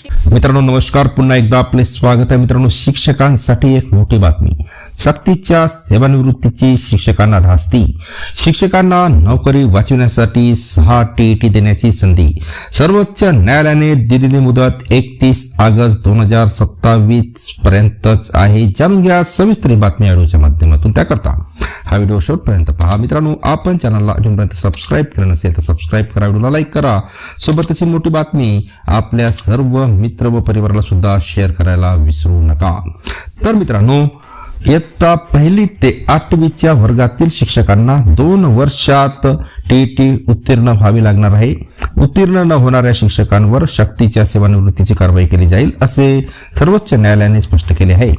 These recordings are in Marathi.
मित्रांनो नमस्कार, पुन्हा एकदा आपले स्वागत आहे. मित्रांनो, शिक्षकांसाठी एक मोठी बातमी. सक्तीच्या सेवानिवृत्तीची शिक्षकांना धास्ती. शिक्षकांना नोकरी वाचवण्यासाठी 6 टीईटी देण्याची संधी. सर्वोच्च न्यायालयाने दिलेली मुदत 31 ऑगस्ट 2027 पर्यंतच आहे. जाणून घ्या सविस्तर बातमी व्हिडिओच्या माध्यमातून. त्याकरता हा व्हिडिओ शेवटपर्यंत पहा. मित्रांनो, आपण चॅनलला अजूनपर्यंत सबस्क्राईब केलं नसेल तर सबस्क्राईब करा, व्हिडिओला लाईक करा. सोबतच ही मोठी बातमी आपल्या सर्व मित्र व परिवाराला सुद्धा शेअर करायला विसरू नका. तर मित्रांनो, इयत्ता 1ली ते 8वीच्या वर्गातील शिक्षकांना 2 वर्षात टीईटी उत्तीर्ण व्हावी लागणार आहे. उत्तीर्ण न होणाऱ्या शिक्षकांवर सक्तीच्या सेवानिवृत्तीची कारवाई केली जाईल असे सर्वोच्च न्यायालयाने स्पष्ट केले आहे.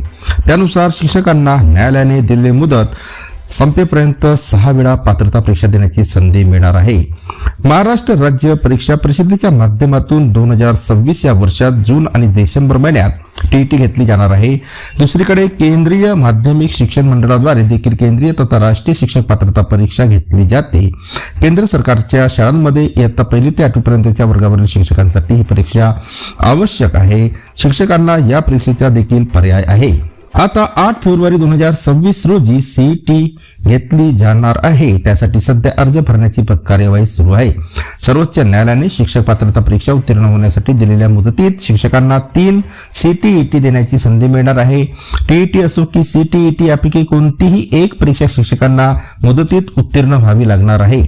त्यानुसार शिक्षकांना न्यायालयाने दिलेली मुदत संपेपर्यंत 6 वेळा पात्रता परीक्षा देण्याची संधी मिळणार आहे. महाराष्ट्र राज्य परीक्षा परिषदेच्या माध्यमातून 2026 या वर्षात जून आणि डिसेंबर महिन्यात टीईटी घेतली जाणार आहे. दुसरीकडे केंद्रीय माध्यमिक शिक्षण मंडळाद्वारे देखील केंद्रीय तथा राष्ट्रीय शिक्षक पात्रता परीक्षा घेतली जाते. केंद्र सरकारच्या शाळांमध्ये इयत्ता 1ली ते 8वी पर्यंतच्या वर्गावरील शिक्षकांसाठी ही परीक्षा आवश्यक आहे. शिक्षकांना या परीक्षेचा देखील पर्याय आहे. आता 8 फेब्रुवारी 2026 रोजी सीईटी घेतली जाणार आहे. त्यासाठी सध्या अर्ज भरण्याची कार्यवाही सुरू आहे. सर्वोच्च न्यायालयाने शिक्षक पात्रता परीक्षा उत्तीर्ण होण्यासाठी दिलेल्या मुदतीत शिक्षकांना 3 सीटीईटी देण्याची संधी मिळणार आहे. टीईटी असो की सीटीईटी यापैकी कोणतीही एक परीक्षा शिक्षकांना मुदतीत उत्तीर्ण व्हावी लागणार आहे.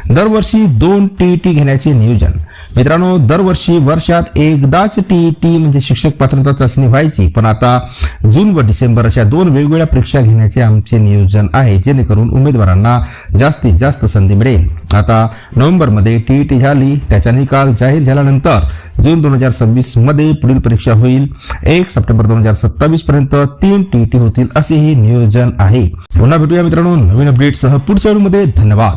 दरवर्षी 2 टीईटी घेण्याचे नियोजन. मित्रांनो, दरवर्षी वर्षात एकदाच टीईटी म्हणजे शिक्षक पात्रता चाचणी व्हायची, पण आता जून व डिसेंबर अशा 2 वेगवेगळ्या परीक्षा घेण्याचे आमचे नियोजन आहे, जेणेकरून उमेदवारांना जास्तीत जास्त संधी मिळेल. आता नोव्हेंबरमध्ये टीईटी झाली, त्याचा निकाल जाहीर झाल्यानंतर जून 2026 मध्ये पुढील परीक्षा होईल. 1 सप्टेंबर 2027 पर्यंत 3 टीईटी होतील असेही नियोजन आहे. पुन्हा भेटूया मित्रांनो नवीन अपडेटसह पुढच्या व्हिडिओमध्ये. धन्यवाद.